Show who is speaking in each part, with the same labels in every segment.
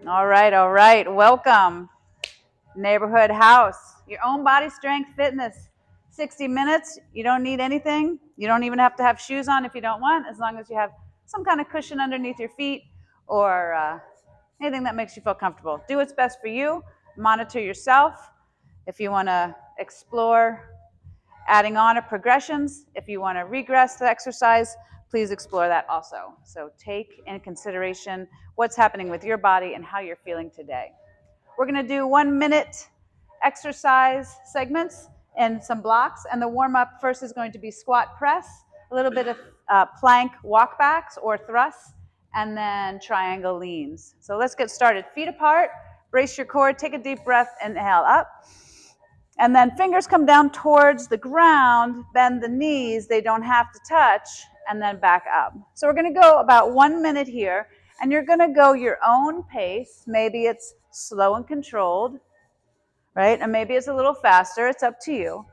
Speaker 1: All right, all right. Welcome, Neighborhood House, your own body strength fitness. 60 minutes. You don't need anything. You don't even have to have shoes on if you don't want, as long as you have some kind of cushion underneath your feet or anything that makes you feel comfortable. Do what's best for you. Monitor yourself. If you want to explore adding on or progressions, if you want to regress the exercise, please explore that also. So take in consideration what's happening with your body and how you're feeling today. We're going to do 1 minute exercise segments and some blocks. And the warm up first is going to be squat press, a little bit of plank walkbacks or thrusts, and then triangle leans. So let's get started. Feet apart, brace your core, take a deep breath, inhale up. And then fingers come down towards the ground, bend the knees, they don't have to touch, and then back up. So we're going to go about 1 minute here, and you're going to go your own pace. Maybe it's slow and controlled, right? And maybe it's a little faster. It's up to you.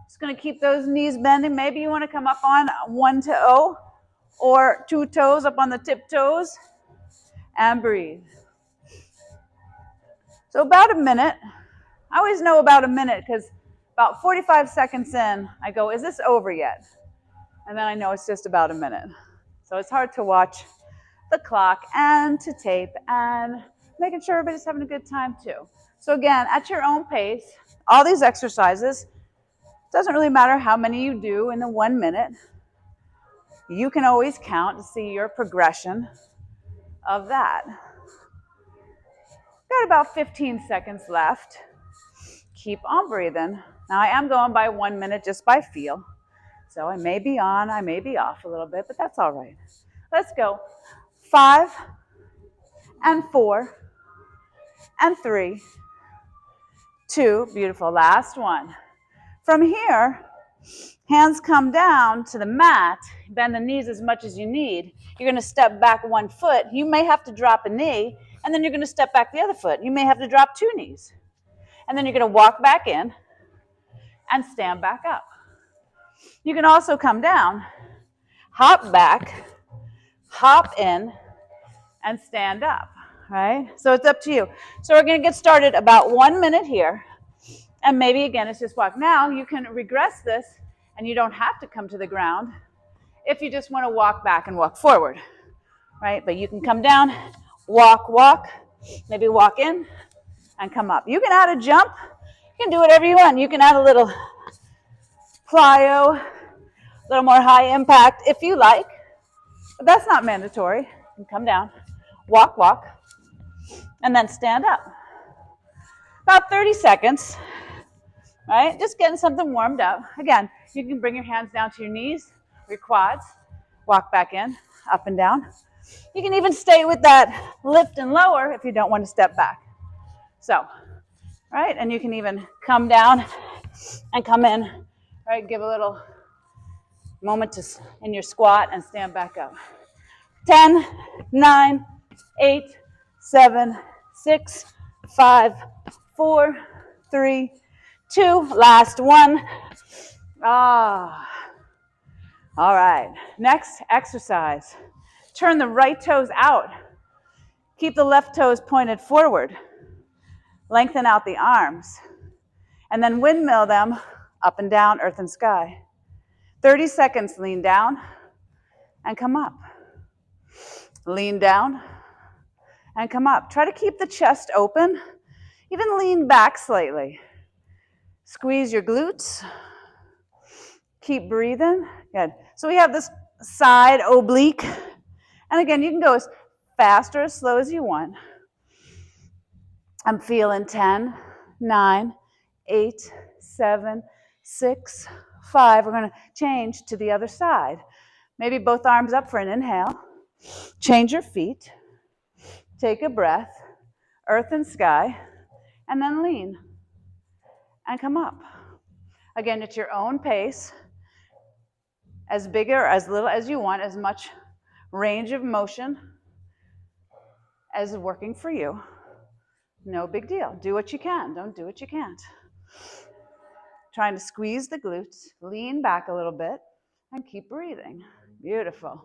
Speaker 1: Just going to keep those knees bending. Maybe you want to come up on 1 toe or 2 toes up on the tiptoes and breathe. So about a minute. I always know about a minute because about 45 seconds in, I go, is this over yet? And then I know it's just about a minute. So it's hard to watch the clock and to tape and making sure everybody's having a good time too. So again, at your own pace, all these exercises, doesn't really matter how many you do in the 1 minute. You can always count to see your progression of that. Got about 15 seconds left. Keep on breathing. Now I am going by 1 minute just by feel. So I may be on, I may be off a little bit, but that's all right. Let's go. 5 and 4 and 3, 2, beautiful, last one. From here, hands come down to the mat, bend the knees as much as you need. You're gonna step back 1 foot. You may have to drop a knee, and then you're gonna step back the other foot. You may have to drop 2 knees. And then you're gonna walk back in and stand back up. You can also come down, hop back, hop in, and stand up, right? So it's up to you. So we're going to get started about 1 minute here. And maybe, again, it's just walk. Now you can regress this, and you don't have to come to the ground if you just want to walk back and walk forward, right? But you can come down, walk, maybe walk in, and come up. You can add a jump. You can do whatever you want. You can add a little plyo, a little more high impact if you like, but that's not mandatory. You can come down, walk, and then stand up. About 30 seconds, right? Just getting something warmed up. Again, you can bring your hands down to your knees, your quads, walk back in, up and down. You can even stay with that lift and lower if you don't want to step back. So, right? And you can even come down and come in, right? Give a little moment in your squat and stand back up. 10, 9, 8, 7, 6, 5, 4, 3, 2, last one. All right, next exercise. Turn the right toes out. Keep the left toes pointed forward. Lengthen out the arms. And then windmill them up and down, earth and sky. 30 seconds, lean down and come up. Lean down and come up. Try to keep the chest open. Even lean back slightly. Squeeze your glutes. Keep breathing. Good. So we have this side oblique. And again, you can go as fast or as slow as you want. I'm feeling 10, 9, 8, 7, 6, 5. We're going to change to the other side. Maybe both arms up for an inhale. Change your feet. Take a breath. Earth and sky. And then lean. And come up. Again, at your own pace. As big or as little as you want, as much range of motion as working for you. No big deal. Do what you can. Don't do what you can't. Trying to squeeze the glutes, lean back a little bit, and keep breathing. Beautiful.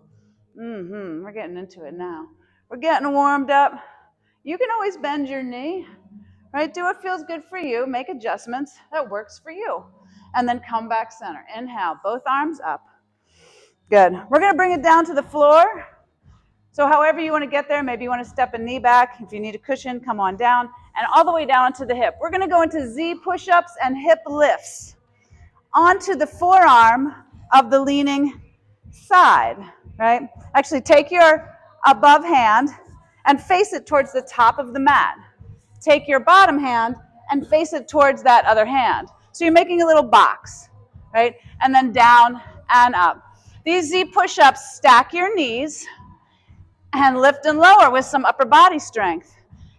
Speaker 1: We're getting into it now. We're getting warmed up. You can always bend your knee, right? Do what feels good for you. Make adjustments that works for you. And then come back center. Inhale, both arms up. Good. We're going to bring it down to the floor. So however you want to get there, maybe you want to step a knee back. If you need a cushion, come on down. And all the way down to the hip. We're going to go into Z push-ups and hip lifts onto the forearm of the leaning side, right? Actually, take your above hand and face it towards the top of the mat. Take your bottom hand and face it towards that other hand. So you're making a little box, right? And then down and up. These Z push-ups, stack your knees and lift and lower with some upper body strength.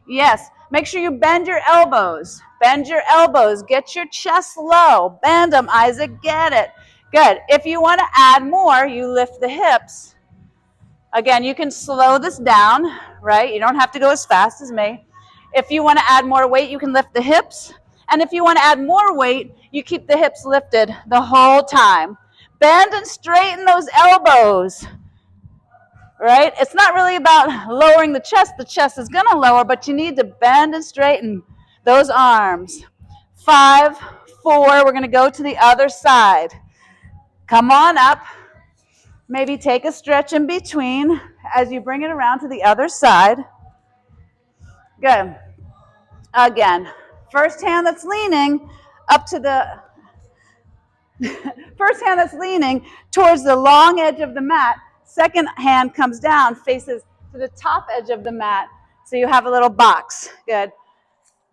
Speaker 1: Yes, make sure you bend your elbows. Bend your elbows. Get your chest low. Bend them, Isaac. Get it. Good. If you want to add more, you lift the hips. Again, you can slow this down, right? You don't have to go as fast as me. If you want to add more weight, you can lift the hips. And if you want to add more weight, you keep the hips lifted the whole time. Bend and straighten those elbows, right? It's not really about lowering the chest. The chest is going to lower, but you need to bend and straighten those arms. 5, 4, we're going to go to the other side. Come on up. Maybe take a stretch in between as you bring it around to the other side. Good. Again, first hand that's leaning up to the, first hand that's leaning towards the long edge of the mat. Second hand comes down, faces to the top edge of the mat. So you have a little box. Good.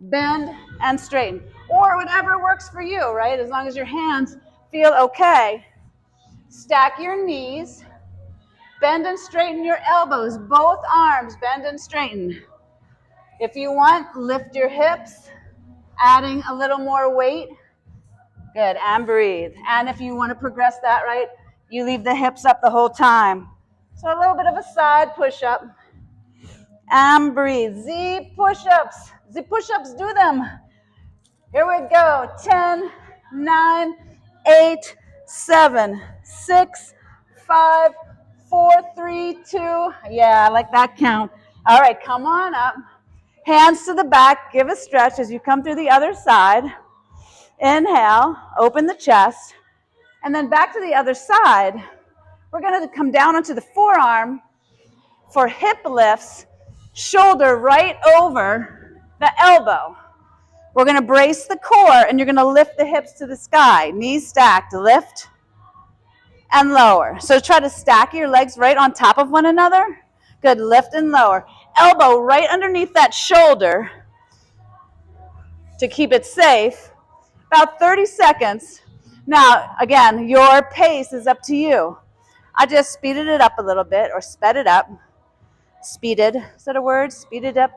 Speaker 1: Bend and straighten. Or whatever works for you, right? As long as your hands feel okay. Stack your knees. Bend and straighten your elbows. Both arms, bend and straighten. If you want, lift your hips, adding a little more weight. Good, and breathe. And if you want to progress that, right, you leave the hips up the whole time. So a little bit of a side push-up. And breathe. Z push-ups. Z push-ups, do them. Here we go. 10, 9, 8, 7, 6, 5, 4, 3, 2. Yeah, I like that count. All right, come on up. Hands to the back. Give a stretch as you come through the other side. Inhale, open the chest. And then back to the other side. We're going to come down onto the forearm for hip lifts, shoulder right over the elbow. We're going to brace the core, and you're going to lift the hips to the sky. Knees stacked, lift and lower. So try to stack your legs right on top of one another. Good, lift and lower. Elbow right underneath that shoulder to keep it safe. About 30 seconds. Now, again, your pace is up to you. I just speeded it up a little bit, or sped it up. Speeded, is that a word? Speeded up.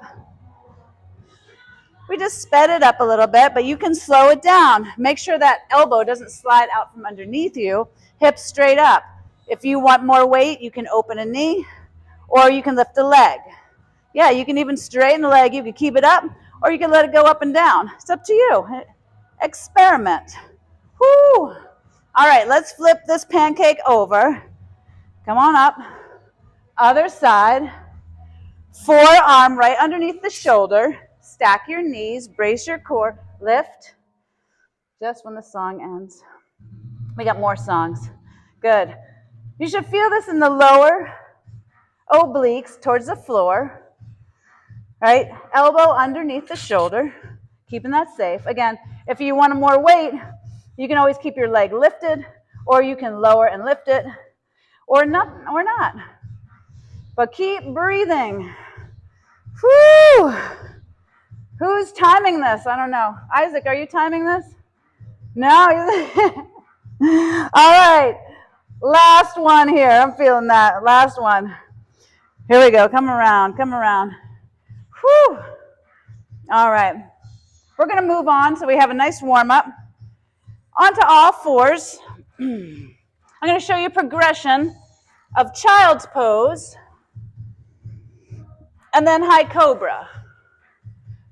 Speaker 1: We just sped it up a little bit, but you can slow it down. Make sure that elbow doesn't slide out from underneath you. Hips straight up. If you want more weight, you can open a knee, or you can lift a leg. Yeah, you can even straighten the leg. You can keep it up, or you can let it go up and down. It's up to you. Experiment. Whoo! All right, let's flip this pancake over. Come on up. Other side. Forearm right underneath the shoulder. Stack your knees. Brace your core. Lift. Just when the song ends. We got more songs. Good. You should feel this in the lower obliques towards the floor. Right? Elbow underneath the shoulder. Keeping that safe. Again, if you want more weight, you can always keep your leg lifted, or you can lower and lift it, or not. But keep breathing. Whew. Who's timing this? I don't know. Isaac, are you timing this? No? All right. Last one here. I'm feeling that. Last one. Here we go. Come around. Come around. Whew. All right. We're going to move on so we have a nice warm-up. Onto all fours. I'm going to show you a progression of child's pose and then high cobra.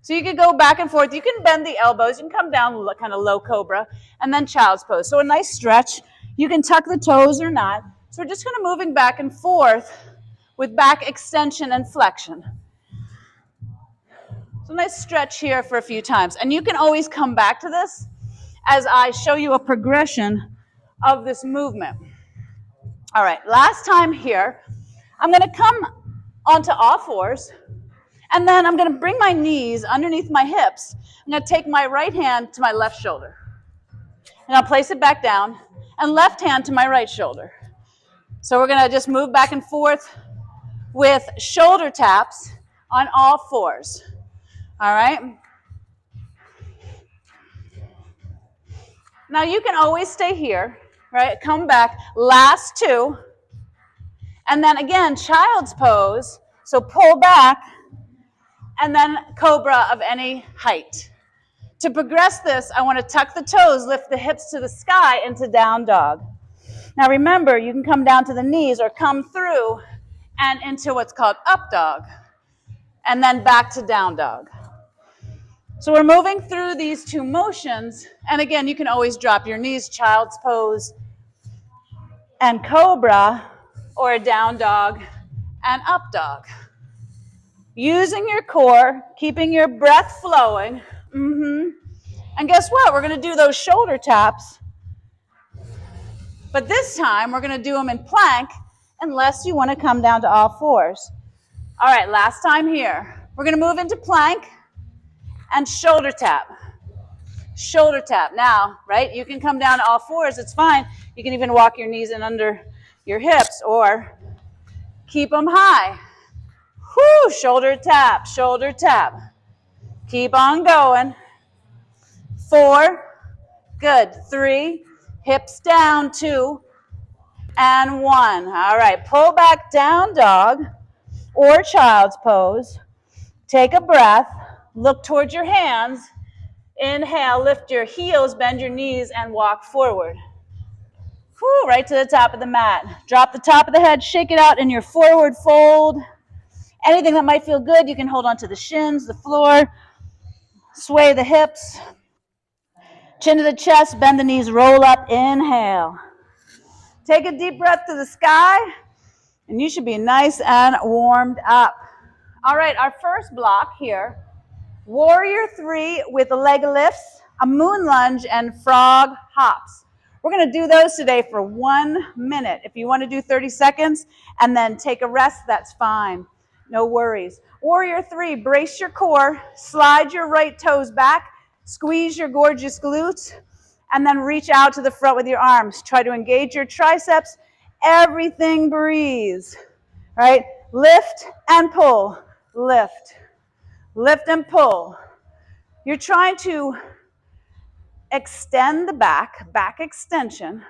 Speaker 1: So you can go back and forth. You can bend the elbows. You can come down kind of low cobra and then child's pose. So a nice stretch. You can tuck the toes or not. So we're just kind of moving back and forth with back extension and flexion. So nice stretch here for a few times. And you can always come back to this as I show you a progression of this movement. All right, last time here, I'm going to come onto all fours, and then I'm going to bring my knees underneath my hips. I'm going to take my right hand to my left shoulder, and I'll place it back down, and left hand to my right shoulder. So we're going to just move back and forth with shoulder taps on all fours. All right? Now you can always stay here, right? Come back, last two. And then again, child's pose. So pull back, and then cobra of any height. To progress this, I want to tuck the toes, lift the hips to the sky into down dog. Now remember, you can come down to the knees or come through and into what's called up dog. And then back to down dog. So we're moving through these two motions. And again, you can always drop your knees, child's pose and cobra, or a down dog and up dog. Using your core, keeping your breath flowing. And guess what? We're going to do those shoulder taps. But this time, we're going to do them in plank, unless you want to come down to all fours. All right, last time here. We're going to move into plank and shoulder tap. Shoulder tap. Now, right, you can come down to all fours. It's fine. You can even walk your knees in under your hips or keep them high. Whoo, shoulder tap, shoulder tap. Keep on going. 4, good. 3, hips down, 2, and 1. All right, pull back down dog or child's pose. Take a breath, look towards your hands. Inhale, lift your heels, bend your knees, and walk forward. Whew, right to the top of the mat. Drop the top of the head, shake it out in your forward fold. Anything that might feel good, you can hold onto the shins, the floor, sway the hips. Chin to the chest, bend the knees, roll up, inhale. Take a deep breath to the sky, and you should be nice and warmed up. All right, our first block here, warrior 3 with leg lifts, a moon lunge, and frog hops. We're going to do those today for 1 minute. If you want to do 30 seconds and then take a rest, that's fine. No worries. Warrior 3, brace your core, slide your right toes back, squeeze your gorgeous glutes, and then reach out to the front with your arms. Try to engage your triceps. Everything breathes, right? Lift and pull, lift. Lift and pull. You're trying to extend the back extension,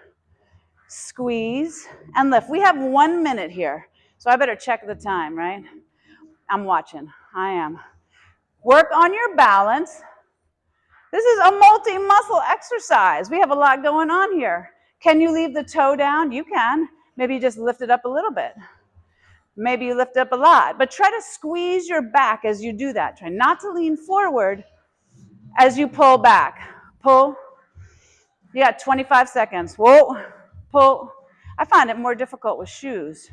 Speaker 1: squeeze, and lift. We have 1 minute here, so I better check the time, right? I'm watching. I am. Work on your balance. This is a multi-muscle exercise. We have a lot going on here. Can you leave the toe down? You can. Maybe you just lift it up a little bit. Maybe you lift up a lot. But try to squeeze your back as you do that. Try not to lean forward as you pull back. Pull. You got 25 seconds. Whoa. Pull. I find it more difficult with shoes.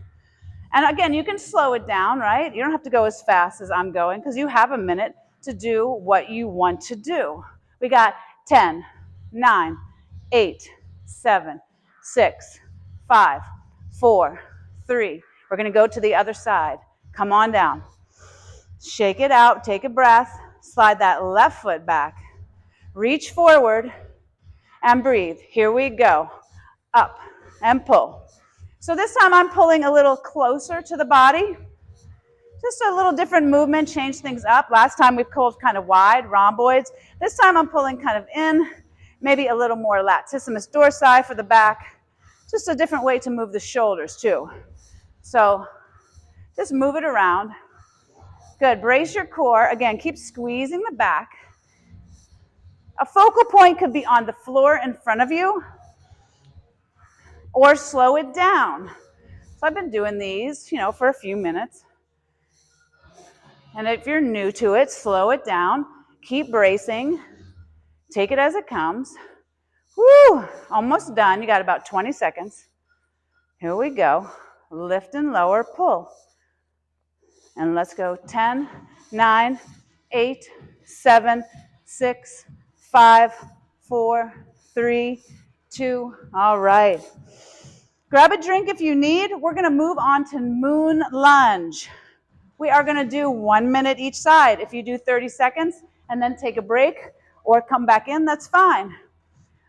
Speaker 1: And again, you can slow it down, right? You don't have to go as fast as I'm going because you have a minute to do what you want to do. We got 10, 9, 8, 7, 6, 5, 4, 3. We're going to go to the other side. Come on down. Shake it out. Take a breath. Slide that left foot back. Reach forward and breathe. Here we go. Up and pull. So this time I'm pulling a little closer to the body. Just a little different movement, change things up. Last time we pulled kind of wide, rhomboids. This time I'm pulling kind of in, maybe a little more latissimus dorsi for the back. Just a different way to move the shoulders too. So just move it around. Good, brace your core. Again, keep squeezing the back. A focal point could be on the floor in front of you, or slow it down. So I've been doing these, for a few minutes. And if you're new to it, slow it down. Keep bracing. Take it as it comes. Woo! Almost done. You got about 20 seconds. Here we go. Lift and lower, pull. And let's go 10, 9, 8, 7, 6, 5, 4, 3, 2. All right. Grab a drink if you need. We're going to move on to moon lunge. We are going to do 1 minute each side. If you do 30 seconds and then take a break or come back in, that's fine.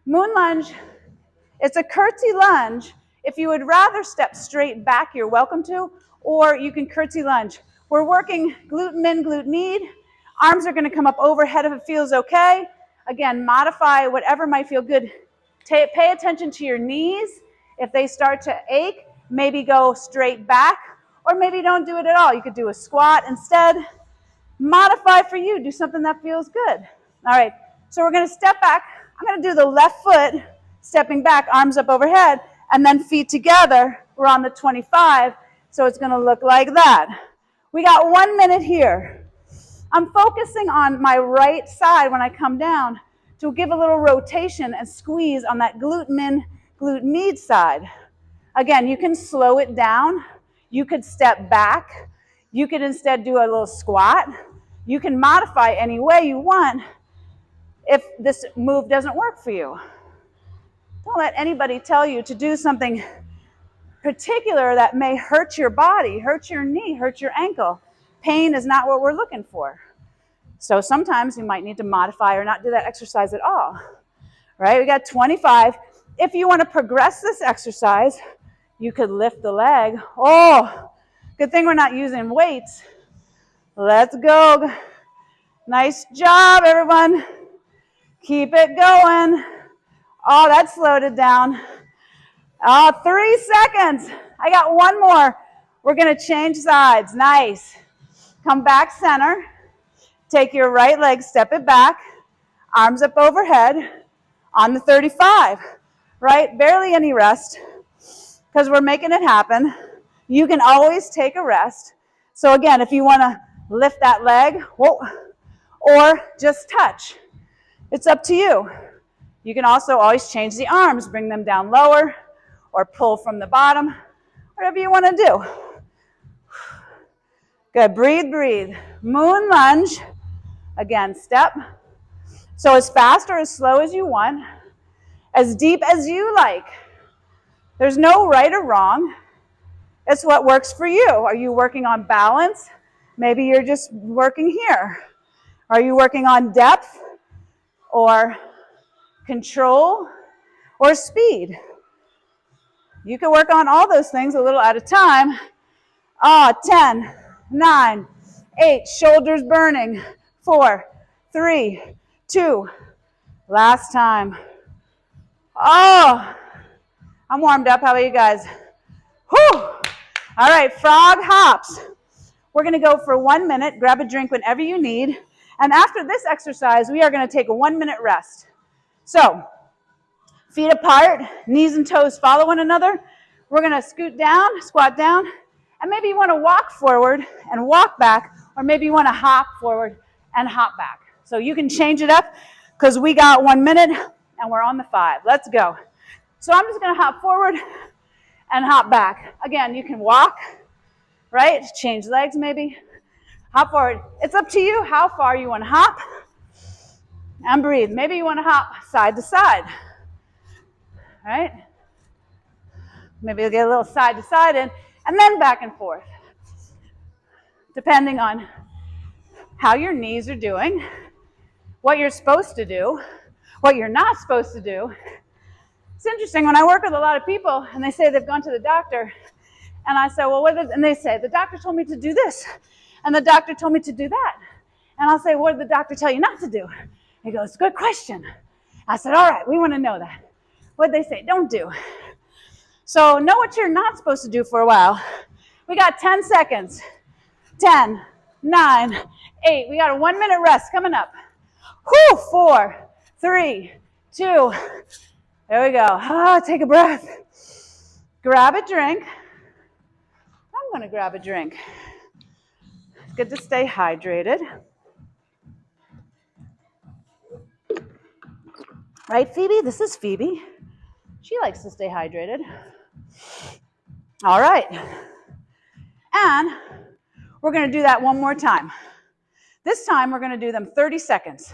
Speaker 1: Moon lunge, it's a curtsy lunge. If you would rather step straight back, you're welcome to, or you can curtsy lunge. We're working glute min, glute med. Arms are going to come up overhead if it feels okay. Again, modify whatever might feel good. Pay attention to your knees. If they start to ache, maybe go straight back, or maybe don't do it at all. You could do a squat instead. Modify for you. Do something that feels good. All right, so we're going to step back. I'm going to do the left foot, stepping back, arms up overhead, and then feet together. We're on the 25, so it's going to look like that. We got 1 minute here. I'm focusing on my right side when I come down to give a little rotation and squeeze on that glute min, glute med side. Again, you can slow it down. You could step back. You could instead do a little squat. You can modify any way you want if this move doesn't work for you. Don't let anybody tell you to do something particular that may hurt your body, hurt your knee, hurt your ankle. Pain is not what we're looking for. So sometimes you might need to modify or not do that exercise at all. Right? We got 25. If you want to progress this exercise, you could lift the leg. Oh, good thing we're not using weights. Let's go. Nice job, everyone. Keep it going. Oh, that slowed it down. Oh, 3 seconds. I got one more. We're going to change sides. Nice. Come back center. Take your right leg, step it back. Arms up overhead on the 35. Right? Barely any rest because we're making it happen. You can always take a rest. So again, if you want to lift that leg, whoa, or just touch, it's up to you. You can also always change the arms, bring them down lower, or pull from the bottom, whatever you want to do. Good, breathe, breathe. Moon lunge, again, step. So as fast or as slow as you want, as deep as you like. There's no right or wrong. It's what works for you. Are you working on balance? Maybe you're just working here. Are you working on depth or control or speed? You can work on all those things a little at a time. 10, 9, 8, shoulders burning. 4, 3, 2, last time. Oh, I'm warmed up. How about you guys? Whew. All right, frog hops. We're going to go for 1 minute. Grab a drink whenever you need. And after this exercise, we are going to take a 1 minute rest. So, feet apart, knees and toes follow one another. We're going to scoot down, squat down, and maybe you want to walk forward and walk back, or maybe you want to hop forward and hop back. So you can change it up because we got 1 minute and we're on the 5. Let's go. So I'm just going to hop forward and hop back. Again, you can walk, right? Change legs maybe. Hop forward. It's up to you how far you want to hop. And breathe. Maybe you want to hop side to side. Right? Maybe you'll get a little side to side in, and then back and forth. Depending on how your knees are doing, what you're supposed to do, what you're not supposed to do. It's interesting, when I work with a lot of people, and they say they've gone to the doctor, and I say, well, and they say, the doctor told me to do this, and the doctor told me to do that. And I'll say, what did the doctor tell you not to do? He goes, good question. I said, all right, we want to know that. What did they say? Don't do. So know what you're not supposed to do for a while. We got 10 seconds. 10, 9, 8. We got a 1 minute rest coming up. Whew, 4, 3, 2. There we go. Take a breath. Grab a drink. I'm going to grab a drink. It's good to stay hydrated. Right, Phoebe? This is Phoebe. She likes to stay hydrated. All right. And we're going to do that one more time. This time we're going to do them 30 seconds.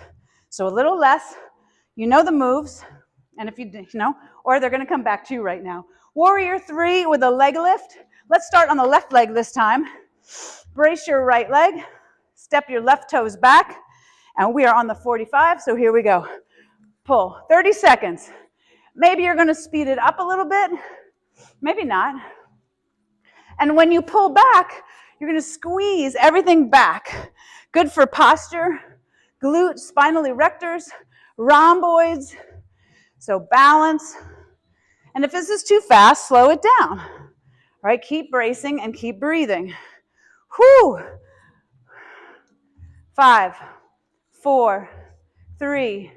Speaker 1: So a little less. You know the moves, and if you know, or they're going to come back to you right now. Warrior 3 with a leg lift. Let's start on the left leg this time. Brace your right leg. Step your left toes back. And we are on the 45, so here we go. Pull, 30 seconds. Maybe you're going to speed it up a little bit. Maybe not. And when you pull back, you're going to squeeze everything back. Good for posture, glute, spinal erectors, rhomboids. So balance. And if this is too fast, slow it down. All right, keep bracing and keep breathing. Whew. 5, 4, 3,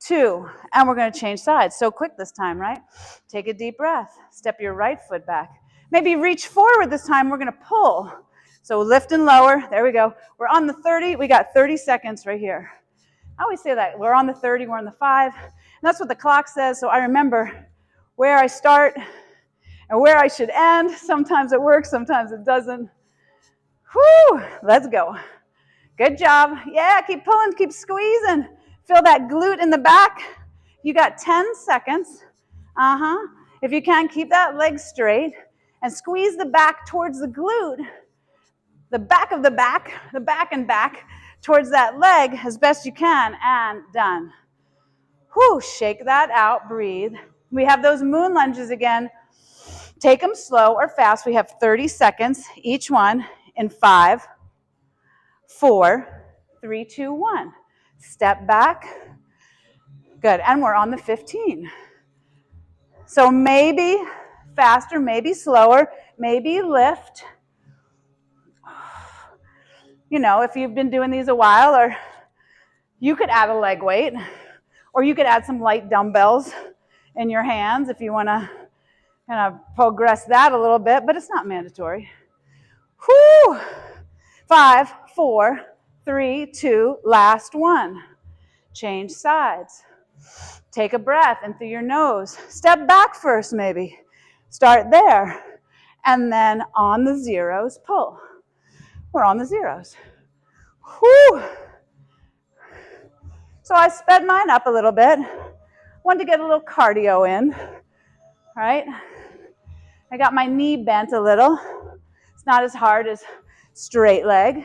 Speaker 1: 2, and we're going to change sides. So quick this time, right? Take a deep breath. Step your right foot back. Maybe reach forward this time. We're going to pull. So lift and lower. There we go. We're on the 30. We got 30 seconds right here. I always say that. We're on the 30. We're on the 5. And that's what the clock says. So I remember where I start and where I should end. Sometimes it works. Sometimes it doesn't. Whew. Let's go. Good job. Yeah, keep pulling. Keep squeezing. Feel that glute in the back. You got 10 seconds. If you can, keep that leg straight and squeeze the back towards the glute, the back of the back and back towards that leg as best you can, and done. Whew, shake that out, breathe. We have those moon lunges again. Take them slow or fast. We have 30 seconds, each one in 5, 4, 3, 2, 1. Step back. Good, and we're on the 15. So maybe faster, maybe slower, maybe lift. You know, if you've been doing these a while, or you could add a leg weight, or you could add some light dumbbells in your hands if you want to kind of progress that a little bit, but it's not mandatory. Whew. 5, 4, 3, 2, last one. Change sides. Take a breath in through your nose. Step back first, maybe. Start there. And then on the zeros, pull. We're on the zeros. Whew. So I sped mine up a little bit. Wanted to get a little cardio in. Right? I got my knee bent a little. It's not as hard as straight leg.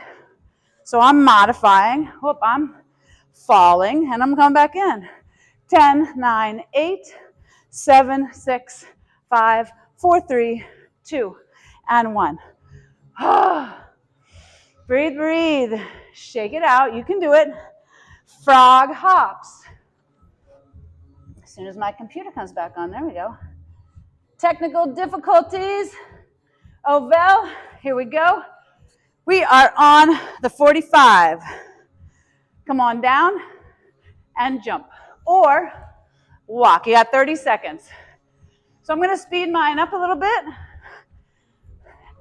Speaker 1: So I'm modifying. Whoop, I'm falling, and I'm coming back in. 10, 9, 8, 7, 6, 5, 4, 3, 2, and 1. Breathe, breathe. Shake it out. You can do it. Frog hops. As soon as my computer comes back on, there we go. Technical difficulties. Oh, well, here we go. We are on the 45. Come on down and jump. Or walk. You got 30 seconds. So I'm going to speed mine up a little bit.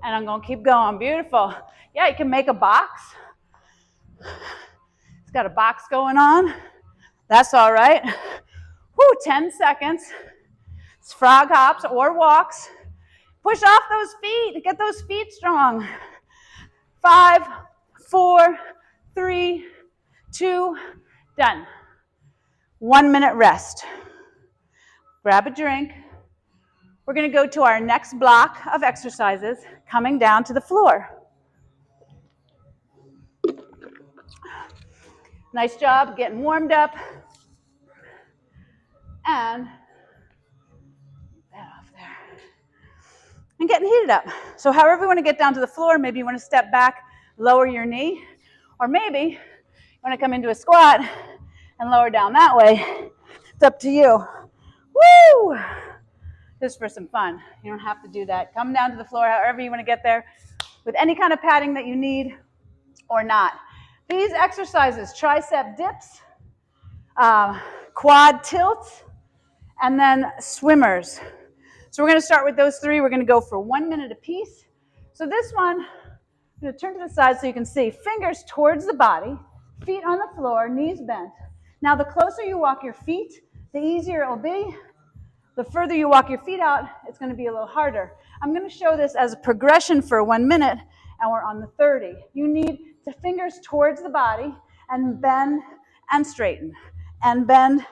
Speaker 1: And I'm going to keep going. Beautiful. Yeah, you can make a box. It's got a box going on. That's all right. Whew, 10 seconds. It's frog hops or walks. Push off those feet. Get those feet strong. 5, 4, 3, 2, done. 1 minute rest. Grab a drink. We're going to go to our next block of exercises, coming down to the floor. Nice job getting warmed up. And that off there. And getting heated up. So however you want to get down to the floor, maybe you want to step back, lower your knee, or maybe you want to come into a squat and lower down that way. It's up to you. Woo! Just for some fun. You don't have to do that. Come down to the floor however you want to get there with any kind of padding that you need or not. These exercises, tricep dips, quad tilts, and then swimmers. So we're going to start with those 3. We're going to go for 1 minute apiece. So this one, I'm going to turn to the side so you can see. Fingers towards the body, feet on the floor, knees bent. Now the closer you walk your feet, the easier it will be. The further you walk your feet out, it's going to be a little harder. I'm going to show this as a progression for 1 minute, and we're on the 30. You need the fingers towards the body and bend and straighten and bend.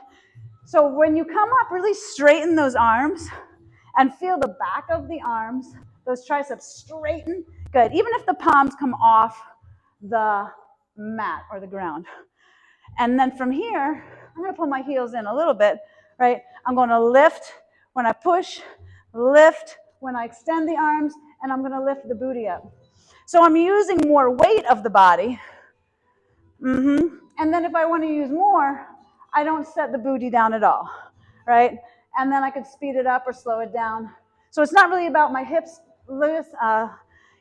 Speaker 1: So when you come up, really straighten those arms and feel the back of the arms, those triceps straighten. Good. Even if the palms come off the mat or the ground. And then from here, I'm going to pull my heels in a little bit, right? I'm going to lift when I push, lift when I extend the arms, and I'm going to lift the booty up. So I'm using more weight of the body. And then if I want to use more, I don't set the booty down at all, right? And then I could speed it up or slow it down. So it's not really about my hips loose,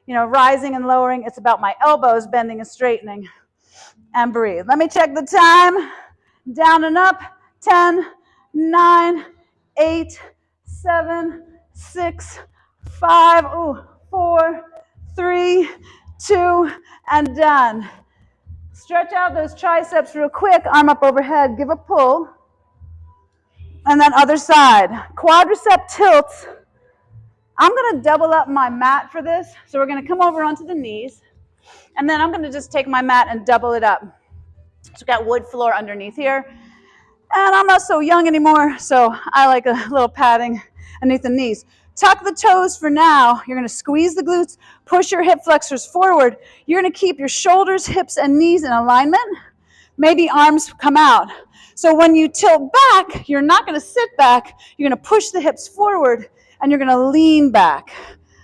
Speaker 1: rising and lowering. It's about my elbows bending and straightening. And breathe. Let me check the time. Down and up. 10, 9, 8, 7, 6, 5, 4, 3, 2, and done. Stretch out those triceps real quick. Arm up overhead. Give a pull. And then other side. Quadricep tilts. I'm going to double up my mat for this. So we're going to come over onto the knees. And then I'm going to just take my mat and double it up. So we've got wood floor underneath here. And I'm not so young anymore, so I like a little padding underneath the knees. Tuck the toes for now. You're going to squeeze the glutes, push your hip flexors forward. You're going to keep your shoulders, hips, and knees in alignment. Maybe arms come out. So when you tilt back, you're not going to sit back. You're going to push the hips forward, and you're going to lean back.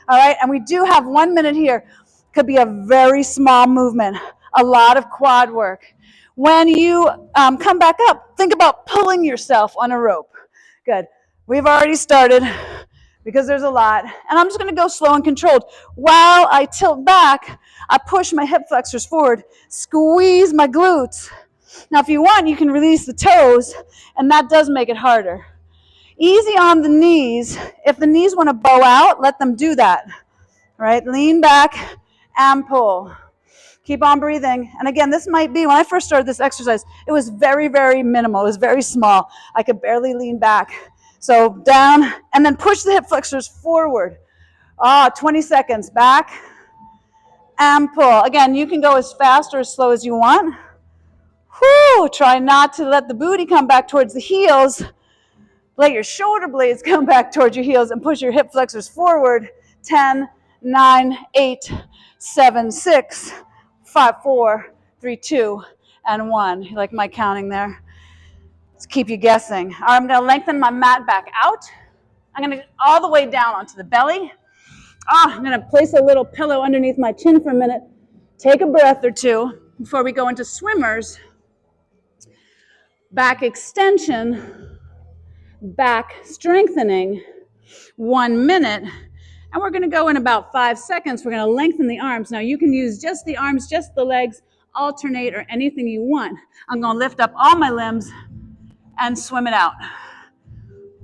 Speaker 1: All right? And we do have 1 minute here. Could be a very small movement, a lot of quad work. When you come back up, think about pulling yourself on a rope. Good. We've already started because there's a lot. And I'm just going to go slow and controlled. While I tilt back, I push my hip flexors forward, squeeze my glutes. Now, if you want, you can release the toes, and that does make it harder. Easy on the knees. If the knees want to bow out, let them do that. Right? Lean back and pull. Keep on breathing. And again, this might be, when I first started this exercise, it was very, very minimal. It was very small. I could barely lean back. So down, and then push the hip flexors forward. 20 seconds. Back and pull. Again, you can go as fast or as slow as you want. Whew, try not to let the booty come back towards the heels. Let your shoulder blades come back towards your heels and push your hip flexors forward. 10, 9, 8, 7, 6, 5, 4, 3, 2, and 1. You like my counting there? Let's keep you guessing. All right, I'm going to lengthen my mat back out. I'm going to get all the way down onto the belly. I'm going to place a little pillow underneath my chin for a minute. Take a breath or two before we go into swimmers. Back extension, back strengthening, 1 minute. And we're going to go in about 5 seconds. We're going to lengthen the arms. Now, you can use just the arms, just the legs, alternate, or anything you want. I'm going to lift up all my limbs and swim it out.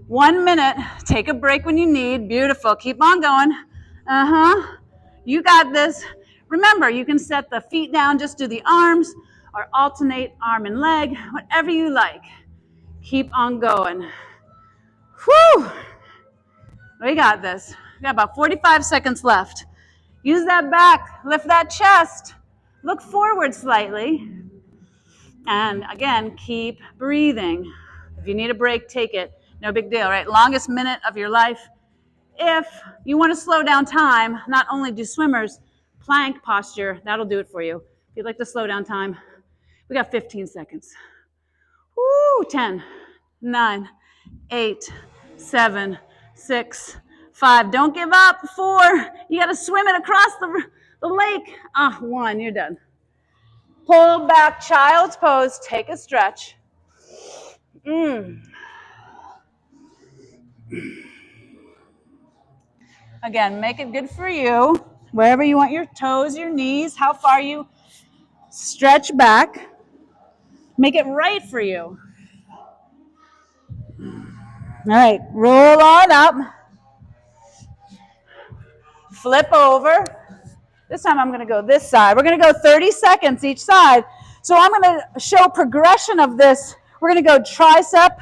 Speaker 1: 1 minute. Take a break when you need. Beautiful. Keep on going. You got this. Remember, you can set the feet down, just do the arms, or alternate arm and leg, whatever you like. Keep on going. Whew. We got this. We got about 45 seconds left. Use that back, lift that chest, look forward slightly. And again, keep breathing. If you need a break, take it. No big deal, right? Longest minute of your life. If you want to slow down time, not only do swimmers, plank posture, that'll do it for you. If you'd like to slow down time, we got 15 seconds. Woo, 10, 9, 8, 7, 6, 5. Don't give up. 4. You got to swim it across the lake. 1. You're done. Pull back, child's pose. Take a stretch. Again, make it good for you. Wherever you want your toes, your knees, how far you stretch back. Make it right for you. All right, roll on up. Flip over. This time I'm going to go this side. We're going to go 30 seconds each side. So I'm going to show progression of this. We're going to go tricep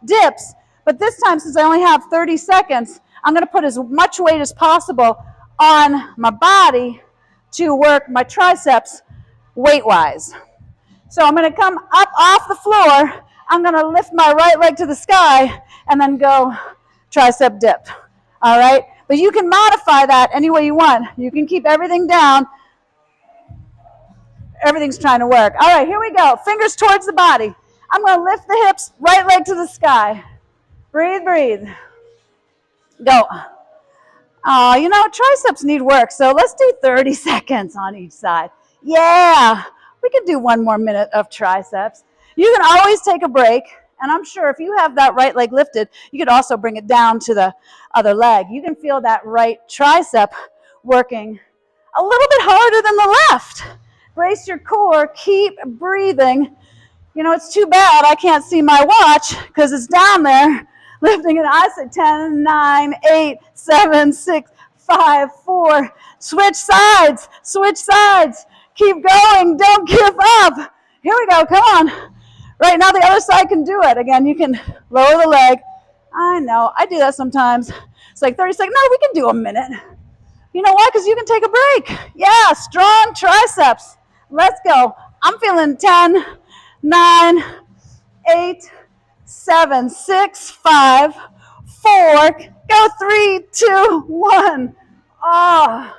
Speaker 1: dips. But this time, since I only have 30 seconds, I'm going to put as much weight as possible on my body to work my triceps weight-wise. So I'm going to come up off the floor. I'm going to lift my right leg to the sky and then go tricep dip. All right? But you can modify that any way you want. You can keep everything down. Everything's trying to work. All right, here we go. Fingers towards the body. I'm going to lift the hips, right leg to the sky. Breathe, breathe. Go. You know, triceps need work, so let's do 30 seconds on each side. Yeah, we can do 1 more minute of triceps. You can always take a break, and I'm sure if you have that right leg lifted, you could also bring it down to the other leg. You can feel that right tricep working a little bit harder than the left. Brace your core, keep breathing. You know, it's too bad I can't see my watch because it's down there lifting it. I say 10, 9, 8, 7, 6, 5, 4. Switch sides, switch sides. Keep going, don't give up. Here we go, come on. Right now the other side can do it. Again, you can lower the leg. I know, I do that sometimes. It's like 30 seconds. No, we can do a minute. You know why? Because you can take a break. Yeah, strong triceps. Let's go. I'm feeling 10, 9, 8, 7, 6, 5, 4, go 3, 2, 1. Oh.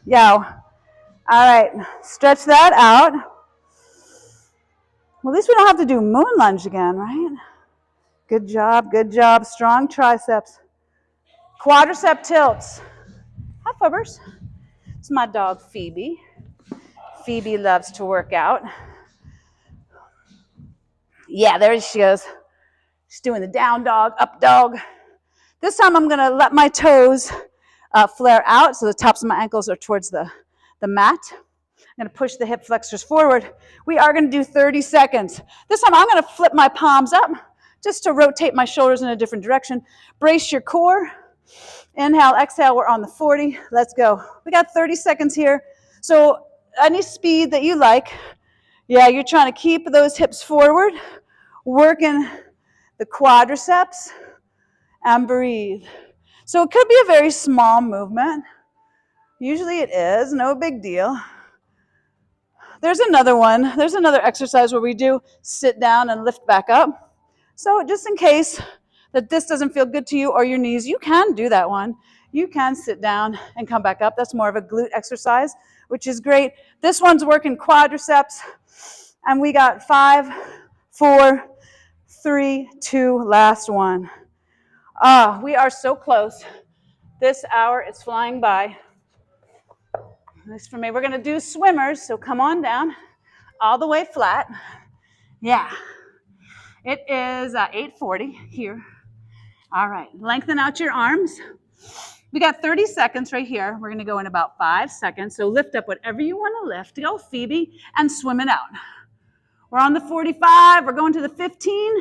Speaker 1: Yo. All right. Stretch that out. Well, at least we don't have to do moon lunge again, right? Good job. Good job. Strong triceps. Quadricep tilts. Hi, Fubbers. It's my dog, Phoebe. Phoebe loves to work out. Yeah, there she goes. She's doing the down dog, up dog. This time I'm going to let my toes flare out so the tops of my ankles are towards the mat. I'm going to push the hip flexors forward. We are going to do 30 seconds. This time I'm going to flip my palms up just to rotate my shoulders in a different direction. Brace your core. Inhale, exhale, we're on the 40. Let's go. We got 30 seconds here. So any speed that you like. Yeah, you're trying to keep those hips forward, working the quadriceps, and breathe. So it could be a very small movement. Usually it is, no big deal. There's another one. There's another exercise where we do sit down and lift back up. So just in case that this doesn't feel good to you or your knees, you can do that one. You can sit down and come back up. That's more of a glute exercise, which is great. This one's working quadriceps. And we got 5, 4, 3, 2, last one. We are so close. This hour is flying by. At least for me. We're going to do swimmers, so come on down. All the way flat. Yeah. It is 8:40 here. All right. Lengthen out your arms. We got 30 seconds right here. We're going to go in about 5 seconds. So lift up whatever you want to lift. Go, Phoebe, and swim it out. We're on the 45. We're going to the 15.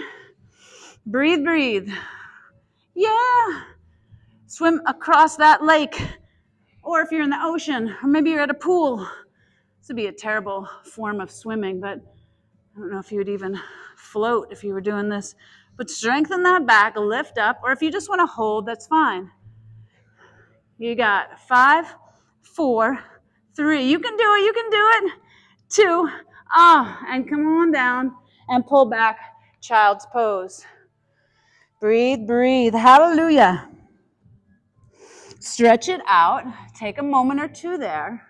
Speaker 1: Breathe, breathe. Yeah. Swim across that lake. Or if you're in the ocean, or maybe you're at a pool. This would be a terrible form of swimming, but I don't know if you would even float if you were doing this. But strengthen that back, lift up, or if you just want to hold, that's fine. You got 5, 4, 3. You can do it, you can do it. 2. And come on down and pull back, child's pose. Breathe, breathe. Hallelujah. Stretch it out. Take a moment or two there.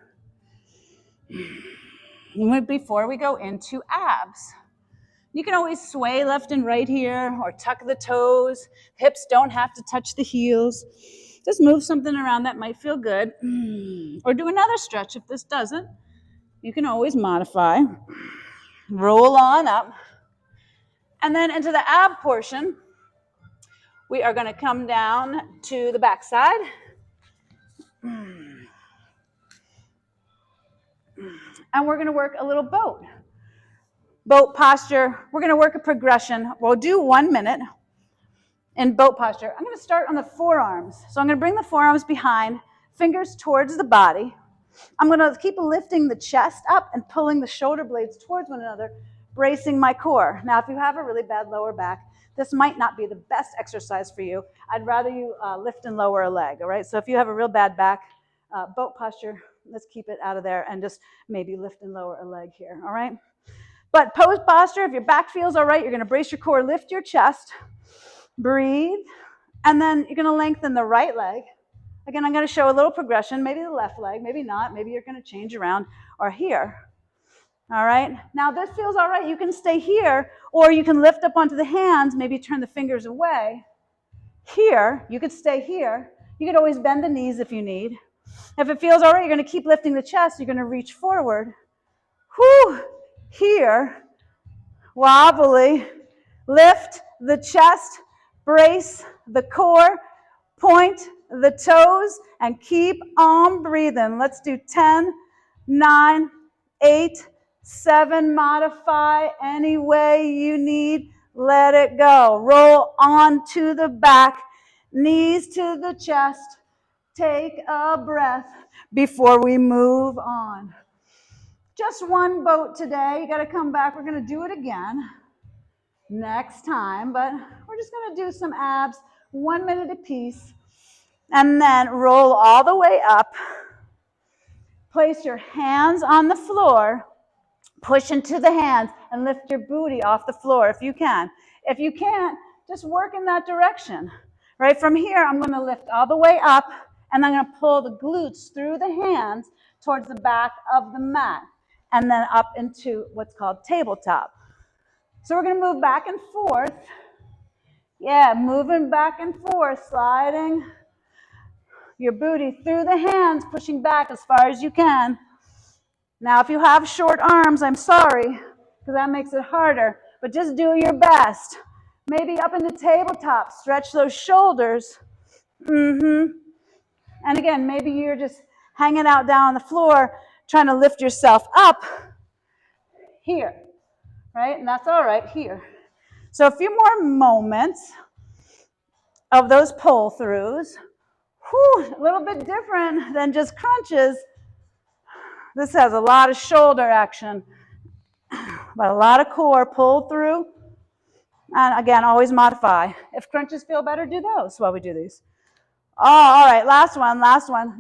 Speaker 1: Before we go into abs. You can always sway left and right here or tuck the toes. Hips don't have to touch the heels. Just move something around that might feel good. Or do another stretch if this doesn't. You can always modify. Roll on up. And then into the ab portion, we are going to come down to the back side. And we're going to work a little boat. Boat posture. We're going to work a progression. We'll do 1 minute in boat posture. I'm going to start on the forearms. So I'm going to bring the forearms behind, fingers towards the body. I'm going to keep lifting the chest up and pulling the shoulder blades towards one another, bracing my core. Now, if you have a really bad lower back, this might not be the best exercise for you. I'd rather you lift and lower a leg, all right? So if you have a real bad back, boat posture let's keep it out of there and just maybe lift and lower a leg here, all right? But pose posture, if your back feels all right, you're going to brace your core, lift your chest, breathe, and then you're going to lengthen the right leg. Again, I'm going to show a little progression, maybe the left leg, maybe not, maybe you're going to change around or here. All right, now this feels all right. You can stay here, or you can lift up onto the hands, maybe turn the fingers away. Here, you could stay here. You could always bend the knees if you need. If it feels all right, you're going to keep lifting the chest. You're going to reach forward. Whew, here, wobbly. Lift the chest, brace the core, point the toes, and keep on breathing. Let's do 10, 9, 8, 7, modify any way you need. Let it go. Roll on to the back, knees to the chest. Take a breath before we move on. Just one boat today. You got to come back. We're going to do it again next time, but we're just going to do some abs, 1 minute apiece, and then roll all the way up. Place your hands on the floor. Push into the hands and lift your booty off the floor if you can. If you can't, just work in that direction. Right from here, I'm going to lift all the way up, and I'm going to pull the glutes through the hands towards the back of the mat, and then up into what's called tabletop. So we're going to move back and forth. Yeah, moving back and forth, sliding your booty through the hands, pushing back as far as you can. Now, if you have short arms, I'm sorry, because that makes it harder, but just do your best. Maybe up in the tabletop, stretch those shoulders. And again, maybe you're just hanging out down on the floor, trying to lift yourself up here, right? And that's all right here. So a few more moments of those pull-throughs. Whew, a little bit different than just crunches. This has a lot of shoulder action, but a lot of core pull through. And again, always modify. If crunches feel better, do those while we do these. Oh, all right, last one.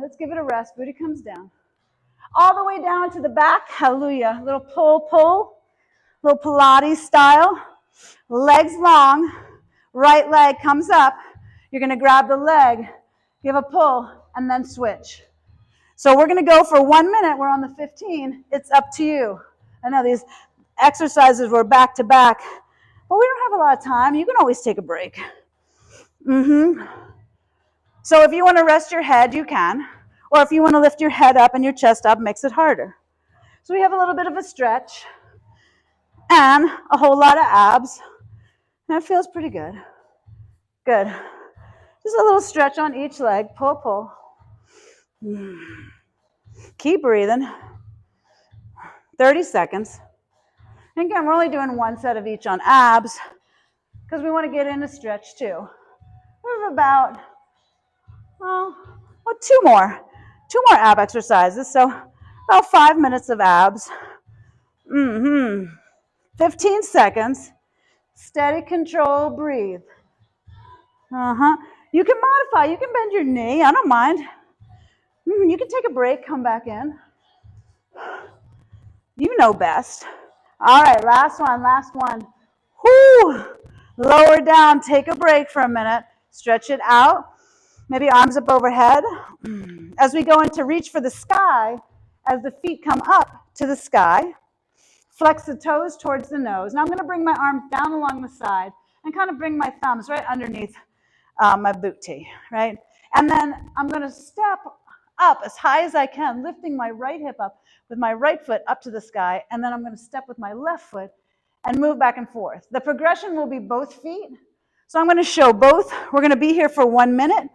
Speaker 1: Let's give it a rest. Booty comes down. All the way down to the back. Hallelujah. Little pull. Little Pilates style. Legs long. Right leg comes up. You're going to grab the leg, give a pull, and then switch. So we're going to go for 1 minute. We're on the 15. It's up to you. I know these exercises were back to back, but we don't have a lot of time. You can always take a break. So if you want to rest your head, you can. Or if you want to lift your head up and your chest up, makes it harder. So we have a little bit of a stretch and a whole lot of abs. And it feels pretty good. Good. Just a little stretch on each leg. Pull. Keep breathing. 30 seconds. And again, we're only doing one set of each on abs because we want to get in a stretch too. We have about, two more ab exercises. So about 5 minutes of abs. 15 seconds. Steady control, breathe. You can modify. You can bend your knee. I don't mind. You can take a break, come back in. You know best. All right, last one. Whoo! Lower down, take a break for a minute. Stretch it out. Maybe arms up overhead. As we go into reach for the sky, as the feet come up to the sky, flex the toes towards the nose. Now I'm going to bring my arms down along the side and kind of bring my thumbs right underneath my boot tee, right? And then I'm going to step up as high as I can, lifting my right hip up with my right foot up to the sky, and then I'm going to step with my left foot and move back and forth. The progression will be both feet. So I'm going to show both. We're going to be here for 1 minute.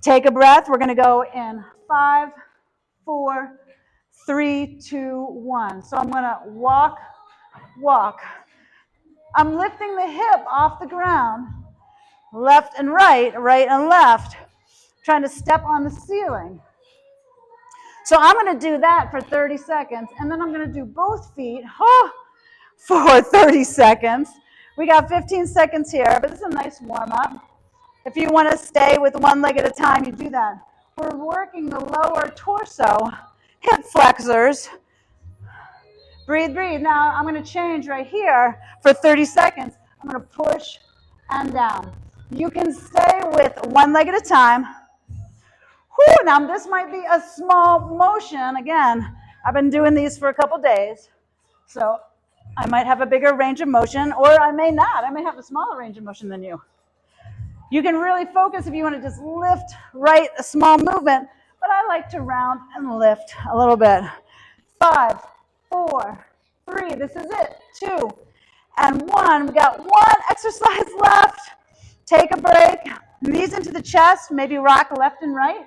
Speaker 1: Take a breath. We're going to go in 5, 4, 3, 2, 1. So I'm going to walk. I'm lifting the hip off the ground, left and right and left, trying to step on the ceiling. So I'm going to do that for 30 seconds, and then I'm going to do both feet for 30 seconds. We got 15 seconds here, but it's a nice warm-up. If you want to stay with one leg at a time, you do that. We're working the lower torso hip flexors. Breathe, breathe. Now I'm going to change right here for 30 seconds. I'm going to push and down. You can stay with one leg at a time. Whew, now this might be a small motion. Again, I've been doing these for a couple days, so I might have a bigger range of motion, or I may not. I may have a smaller range of motion than you. You can really focus if you want to just lift right, a small movement, but I like to round and lift a little bit. 5, 4, 3, this is it, 2, and 1. We got one exercise left. Take a break, knees into the chest, maybe rock left and right.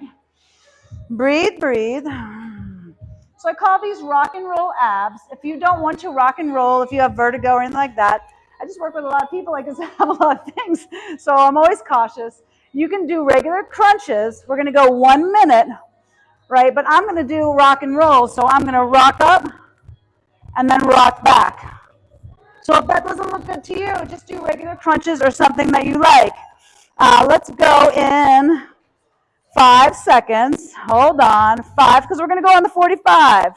Speaker 1: Breathe, breathe. So I call these rock and roll abs. If you don't want to rock and roll, if you have vertigo or anything like that, I just work with a lot of people like this have a lot of things, so I'm always cautious. You can do regular crunches. We're going to go 1 minute, right? But I'm going to do rock and roll, so I'm going to rock up and then rock back. So if that doesn't look good to you, just do regular crunches or something that you like. Let's go in 5 seconds. Hold on. 5, because we're going to go on the 45.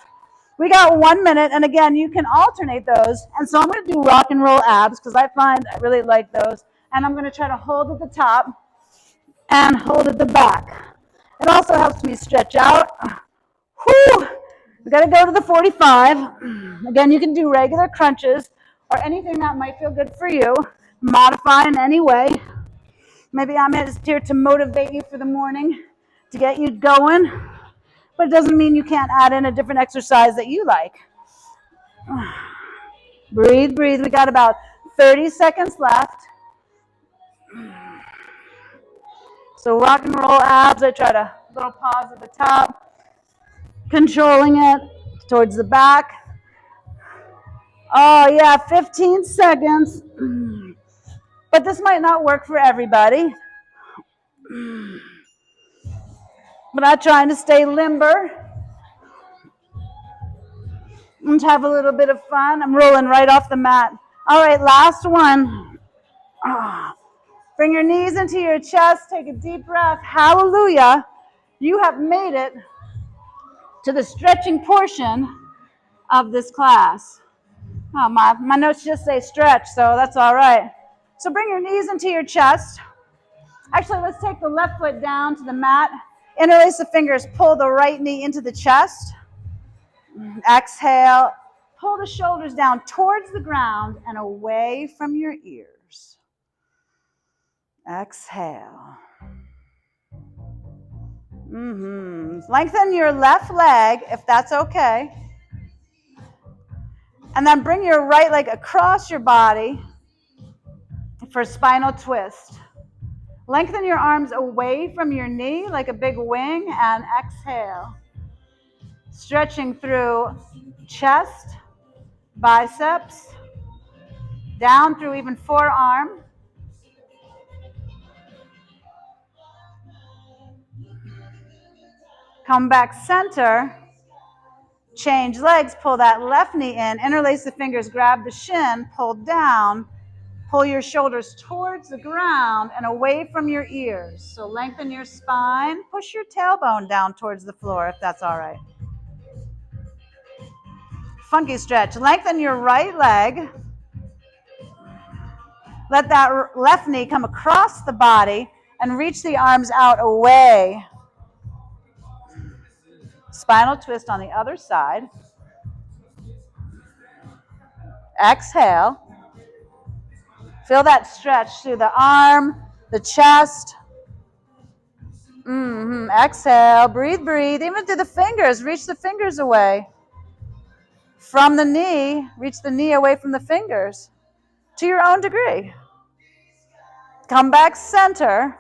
Speaker 1: We got 1 minute, and again, you can alternate those. And so I'm going to do rock and roll abs because I find I really like those. And I'm going to try to hold at the top and hold at the back. It also helps me stretch out. Whew. We got to go to the 45. Again, you can do regular crunches or anything that might feel good for you. Modify in any way. Maybe I'm just here to motivate you for the morning, to get you going. But it doesn't mean you can't add in a different exercise that you like. Breathe, breathe. We got about 30 seconds left. So rock and roll abs. I try to little pause at the top, controlling it towards the back. Oh yeah, 15 seconds. But this might not work for everybody. But I'm trying to stay limber and have a little bit of fun. I'm rolling right off the mat. All right, last one. Bring your knees into your chest. Take a deep breath. Hallelujah. You have made it to the stretching portion of this class. Oh, my notes just say stretch, so that's all right. So bring your knees into your chest. Actually, let's take the left foot down to the mat. Interlace the fingers. Pull the right knee into the chest. Exhale. Pull the shoulders down towards the ground and away from your ears. Exhale. Lengthen your left leg, if that's okay. And then bring your right leg across your body for spinal twist. Lengthen your arms away from your knee like a big wing and exhale. Stretching through chest, biceps, down through even forearm. Come back center. Change legs, pull that left knee in, interlace the fingers, grab the shin, pull down, pull your shoulders towards the ground and away from your ears. So lengthen your spine, push your tailbone down towards the floor if that's all right. Funky stretch. Lengthen your right leg. Let that left knee come across the body and reach the arms out away. Spinal twist on the other side. Exhale. Feel that stretch through the arm, the chest. Exhale. Breathe, breathe. Even through the fingers. Reach the fingers away. From the knee, reach the knee away from the fingers. To your own degree. Come back center.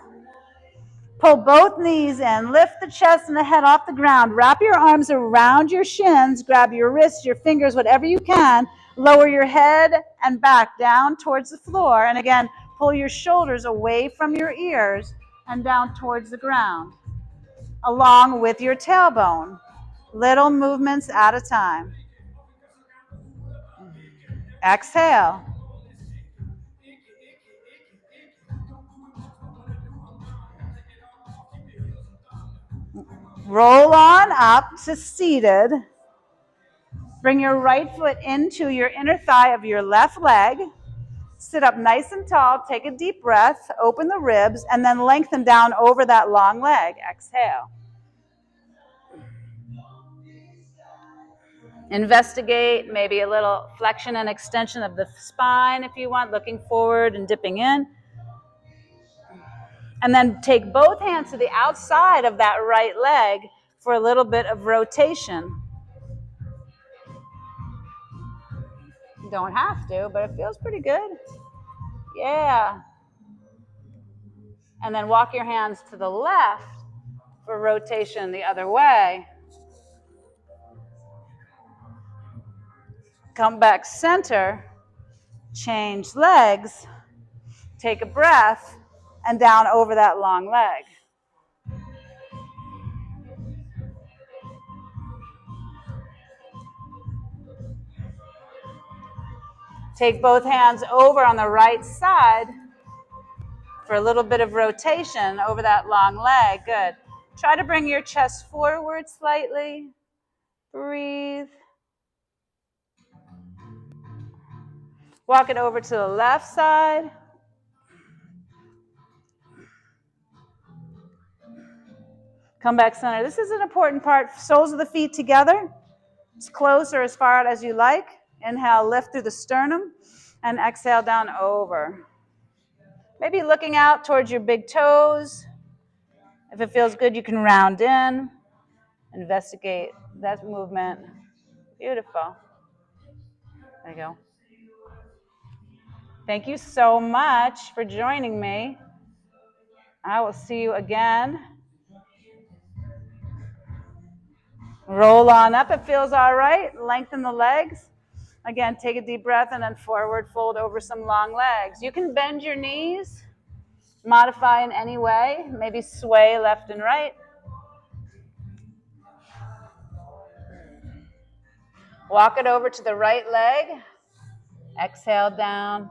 Speaker 1: Pull both knees in. Lift the chest and the head off the ground. Wrap your arms around your shins. Grab your wrists, your fingers, whatever you can. Lower your head and back down towards the floor. And again, pull your shoulders away from your ears and down towards the ground, along with your tailbone. Little movements at a time. Exhale. Roll on up to seated. Bring your right foot into your inner thigh of your left leg. Sit up nice and tall. Take a deep breath. Open the ribs and then lengthen down over that long leg. Exhale. Investigate maybe a little flexion and extension of the spine if you want, looking forward and dipping in. And then take both hands to the outside of that right leg for a little bit of rotation. You don't have to, but it feels pretty good. Yeah. And then walk your hands to the left for rotation the other way. Come back center, change legs, take a breath, and down over that long leg. Take both hands over on the right side for a little bit of rotation over that long leg. Good. Try to bring your chest forward slightly. Breathe. Walk it over to the left side. Come back center. This is an important part. Soles of the feet together. As close or as far out as you like. Inhale, lift through the sternum. And exhale down over. Maybe looking out towards your big toes. If it feels good, you can round in. Investigate that movement. Beautiful. There you go. Thank you so much for joining me. I will see you again. Roll on up. It feels all right. Lengthen the legs. Again, take a deep breath and then forward fold over some long legs. You can bend your knees, modify in any way, maybe sway left and right. Walk it over to the right leg. Exhale down.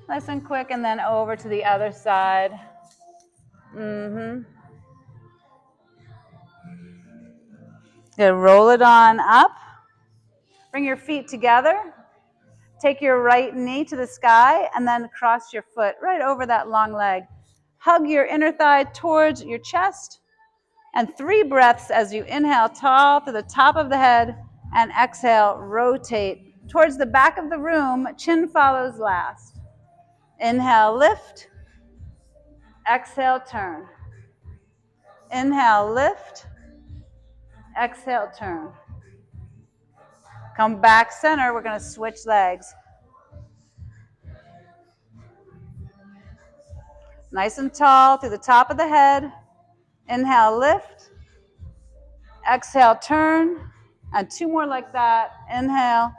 Speaker 1: Nice and quick, and then over to the other side. Good. Roll it on up. Bring your feet together. Take your right knee to the sky, and then cross your foot right over that long leg. Hug your inner thigh towards your chest. And 3 breaths as you inhale tall to the top of the head, and exhale, rotate towards the back of the room. Chin follows last. Inhale, lift. Exhale, turn. Inhale, lift. Exhale, turn. Come back center. We're going to switch legs. Nice and tall through the top of the head. Inhale, lift. Exhale, turn. And 2 more like that. Inhale.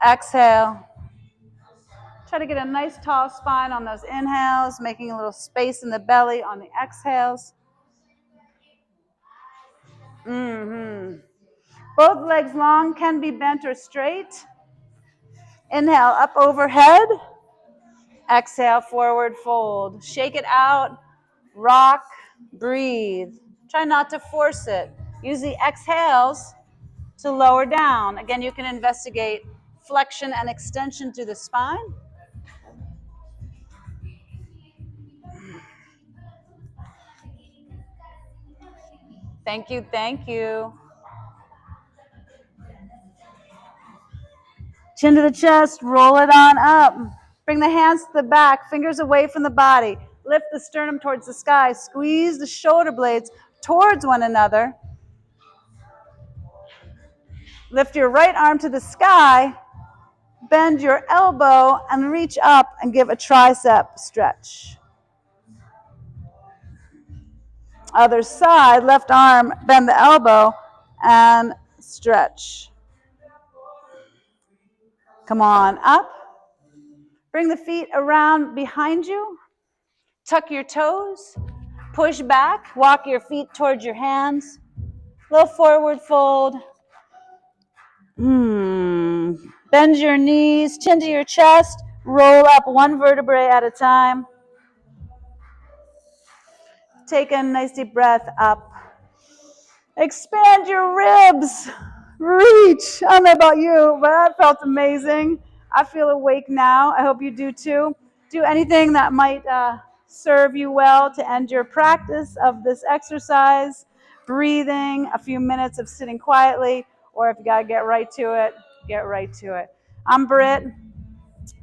Speaker 1: Exhale. Try to get a nice tall spine on those inhales, making a little space in the belly on the exhales. Both legs long, can be bent or straight. Inhale, up overhead. Exhale, forward fold. Shake it out, rock, breathe. Try not to force it. Use the exhales to lower down. Again, you can investigate flexion and extension through the spine. Thank you, thank you. Chin to the chest, roll it on up. Bring the hands to the back, fingers away from the body. Lift the sternum towards the sky. Squeeze the shoulder blades towards one another. Lift your right arm to the sky. Bend your elbow and reach up and give a tricep stretch. Other side, left arm, bend the elbow and stretch. Come on up. Bring the feet around behind you. Tuck your toes. Push back. Walk your feet towards your hands. Little forward fold. Bend your knees, chin to your chest. Roll up 1 vertebrae at a time. Take a nice deep breath up. Expand your ribs. Reach. I don't know about you, but that felt amazing. I feel awake now. I hope you do too. Do anything that might serve you well to end your practice of this exercise. Breathing, a few minutes of sitting quietly, or if you got to get right to it, get right to it. I'm Britt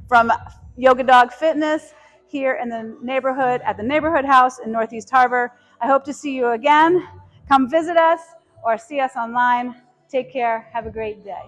Speaker 1: from Yoga Dog Fitness here in the neighborhood, at the Neighborhood House in Northeast Harbor. I hope to see you again. Come visit us or see us online. Take care. Have a great day.